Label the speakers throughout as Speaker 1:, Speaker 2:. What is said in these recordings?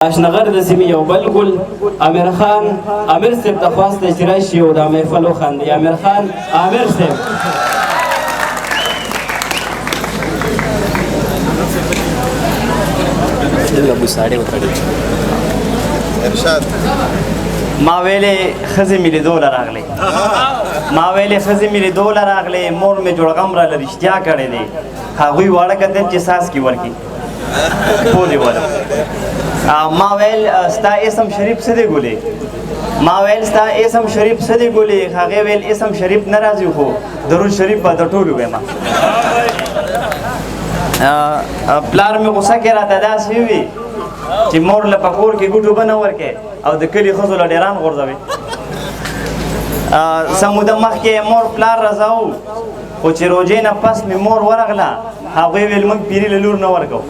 Speaker 1: اشنغر د سیمې یو بل ګل امیر خان امیر صاحب ته خواست چې راشي او د محفل وخاندي. امیر خان امیر صاحب
Speaker 2: ما ویلې ښځې مې لیدو له راغلې مور مې جوړغم راله رښتیا کړی دی. هغوی واړه کتل چې ساس کې ورکي پوه دې ولم. ما ویل ستا اسم شریف څه دی ګلې؟ ما ویل ستا اسم شریف څه دی ګلې؟ هغې ویل اسم شریف نه راځي خو درود شریف به د ټولو ویمه. پلار مې غوسه کې راته داسې ووي چې مور له په کور کې ګوټو به نه ورکې او د کلي ښځو له ډیران غورځوي. څه موده مخکې مور پلار رضاو خو چې روژې نه پس مې مور ورغله هغوی ویل موږ پیري له لور نه ورکو.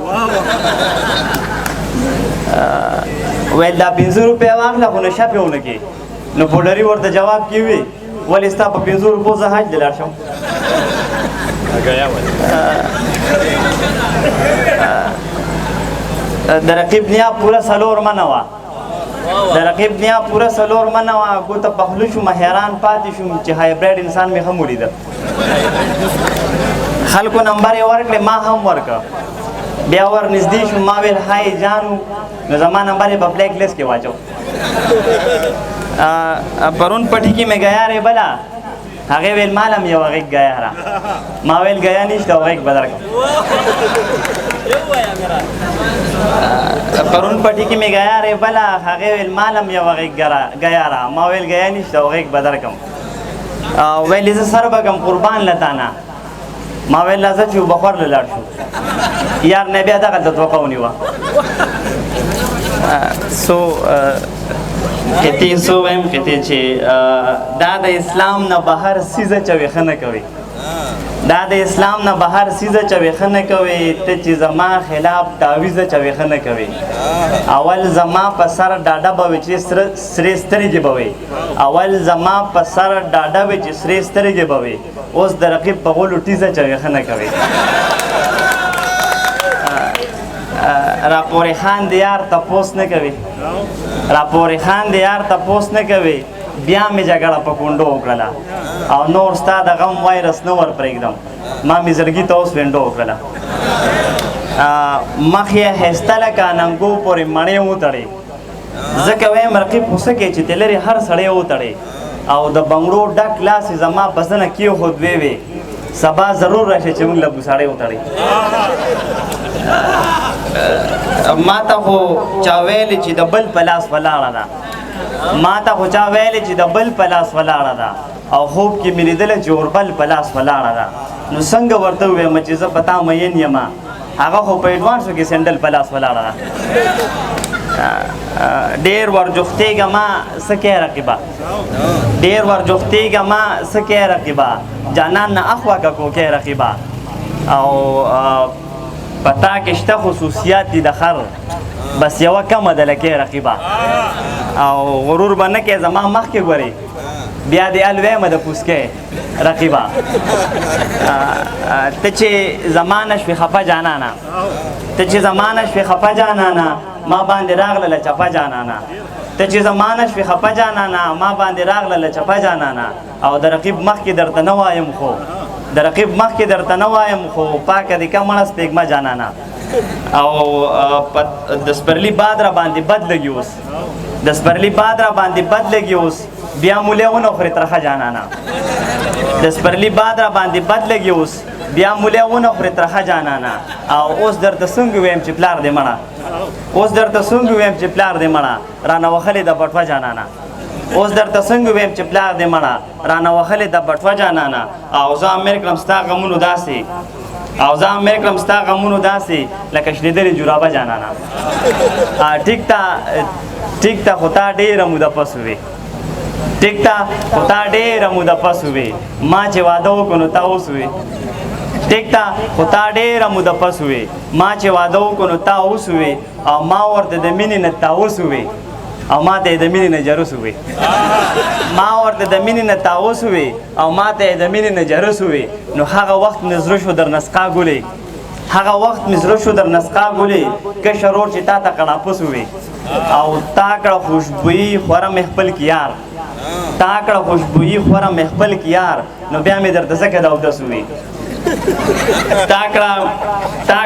Speaker 2: ویل دا 500 روپۍ واخله خو نشه پې ونه کړې. نو پوډري ورته جواب کې وي ولې ستا په 500 روپو زه حج ته لاړ شم. د رقیب نیا پوره 4 منه وه ګوته پخلو شوم حیران پاتې شوم چې هایبریډ انسان مې هم ولیده. خلکو نمبر یې ورکړې ما هم ورکړه. بیا ور نږدې شوم ما ویل های جانو نو زما نمبر یې په بلیک لیست کې واچو. پرون پټي کې مې ګیارې بله هغې ویل مالم یو غږ ګیاره. ما ویل ګیا نشته او غږ به درکړم. پرون پټي کې مې ګیارې بله هغې ویل مالم یو غږ ګیاره. ما ویل ګیا نشته او غږ به درکړم. ویل زه سر به کړم قربان له تانه. ما ویل راځه چې بخور له لاړ شو. یار نه بیا دغلته توقع ونیوه. قطعې څو وایم قطعې چې دا د اسلام نه بهر څیزه چویښه نه کوي. دا د اسلام نه بهر څیزه چویښه نه کوي. ته چې زما خلاف تعویزه چویښه نه کوي. اول زما په سر ډاډه به وي چې سرې سترګې به وي. اوس د رقیب په غولو ټیزه چویښه نه کوي. راپورې خان د یار تپوس نه کوي. بیا مې جګړه په کونډو وکړله او نور ستا د غم وایرس نه ور پرېږدم. ما مې زړګي ته اوس وینډو وکړله. مخ یې ښایسته لکه ننګو پورې مڼې وتړې. ځکه وایم رقیب غوسه کې چې ته لرې هر سړی وتړې او د بنګړو ډک لاس یې زما په زنه کېښود ویې سبا ضرور راشي چې موږ له بوساړې وتړې. ما ته خو چا ویلې چې د بل په لاس ولاړه ده او خوب کې مې لیدله چې اوربل په لاس ولاړه ده. نو څنګه ورته ووایم چې زه په تا مین یم هغه خو په ایډوانسو کې سینډل په لاس ولاړه ده. ډېر ورجوختېږه څه کې رقیبه جانان نه اخوا که کوکې رقیبه او پتا کې شته خصوصیات دي د خر بس یوه کمه ده لکې رقیبه او غرور به نه کې زما مخکې ګورې بیا دې الویمه د پوسکې رقیبه. ته چې زمانه شوې خفه جانانه ما باندې راغله له چپه جانانه او د رقیب مخکې درته نه وایم خو پاکه دې که مړه سپېږمه جانانه او د سپرلي باد را باندې بد لګي اوس بیا مولی ونه خورې ترخه جانانه. او اوس درته څنګه ویم چې پلار دې مړه رانه وخلې د بټوه جانانه. او زه امر کړم ستا غمونو داسې لکه شنېدلې جورابه جانانه. ټیک ته خو تا ډېره موده پس وې ما چې واده وکړو نو تا اوس وې. او ما ورته د مینې نه تاوس وې او ما ته یې د مینې نه جرس وې. نو هغه وخت مې زړه شو در نسقا ګلې که شرور چې تا ته قړاپوس وې او تا کړه خوشبویي خوره مې خپل کې یار تا کړه خوشبویي خوره مې خپل کې یار نو بیا مې درته ځکه د اودس ووي تا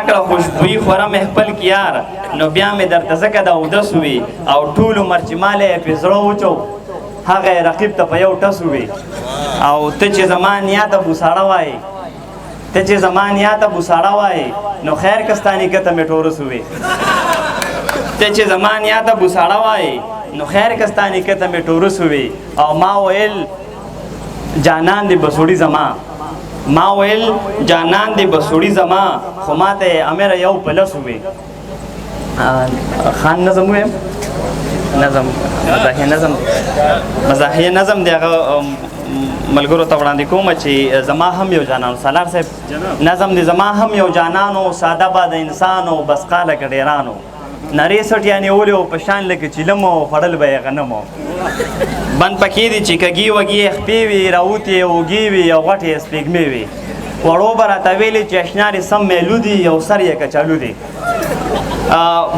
Speaker 2: کړه خوشبویي خوره مې خپل کې یار نو بیا مې درته ځکه د اودس ووي او ټول عمر چې مالی یې پې زړه وچو هغه یې رقیب ته په یو ټس ووي او ته چې زما نیا ته بوساړه وایې ته چې زما نیا ته بوساړه وایې نو خیر که ستا نیکه ته مې ټورس ووي ته چې زما نیا ته بوساړه وایې نو خیر که ستا نیکه ته مې ټورس ووي او ما ویل جانان دې بسوړي زما ما ویل جانان دې بسوړي زما خو ما ته امره یو پلس ووي خان نظم ویم نظم مزاحیه نظم دی هغه ملګرو ته وړاندې کوم چې زما هم یو جانان سالار صاحب نظم دی زما هم یو جانانو ساده با د انسانو بس قاله که ډیرانو نرې سټیا نیولې و په شان لکه چیلم و خوړل به یې غنم و بند پکې دي چې کږي وږي یې خپې وي راوتې یې اوږې وي او غټې یې سپېږمې وي وړو به راته ویلې چې اشنارې سم میلو دي او سر یې کچالو دي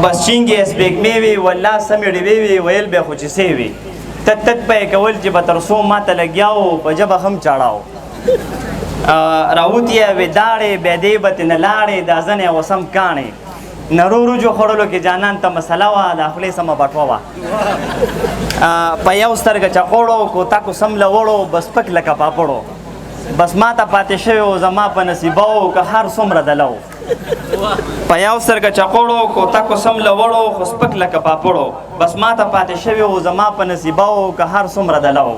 Speaker 2: بس چینګ یې سپېږمې وي والله سمې ډیوې وي ویل به خو چې سې وي تت تت به یې کول چې به تر څو ماته لګیا و په ژبه هم چاړه و راوتې یې وې داړې بیا دې به ترې نه لاړې دا زنې وسم کاڼې نرو روجو خوړلو کې جانان ته مسله وه د خولې سمه بټوه وه په یو سترګه چقوړو کوتا کو سم لوړو بس پک لکه پاپړو بس ما ته پاتې شوی و زما په نصیبه و که هر څومره دله و په یو سترګه چقوړو کوتا کو سم لوړو خو سپک لکه پاپړو بس ما ته پاتې شوی و زما په نصیبه و که هر څومره دله و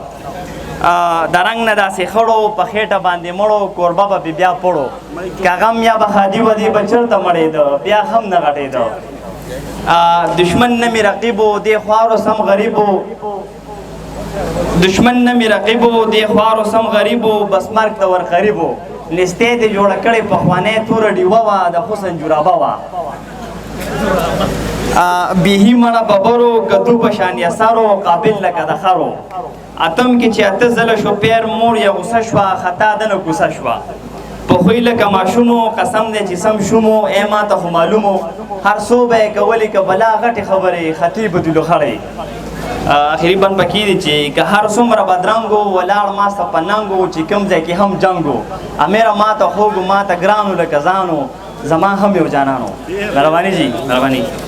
Speaker 2: د رنګ نه داسې خړو په خېټه باندې مړو کوربه به پې بیا پړو که غم یا به خادي ودي به چېرته مړېده بیا هم نه غټېده دشمن نه مې رقیب و دې خوارو سم غریب و دشمن نه مې رقیب و دې خوارو سم غریب و بس مرګ ته ور قریب و نستې دې جوړه کړې پخوانۍ توره ډیوه وه د حسن جورابه وه بیهی مړه ببرو کدو په شان یسارو قابل لکه د خرو اتم کې چې اته ځله شو پیر مور یا غوسه شوه خطا دنه کوسه شوه په خوی لکه ماشومو قسم دی چې سم شومو ای ما ته خو معلومو هر څو به یې کولې که بلا غټې خبرې خطیب دلو خړې اخري بند پکې دی چې که هر څومره بدرنګو ولاړ ما سته په ننګو چې کوم ځای کې هم جنګو امیره ما ته خوږو ما ته ګرانو لکه ځانو زما هم یو جانانو مهرباني جي مهرباني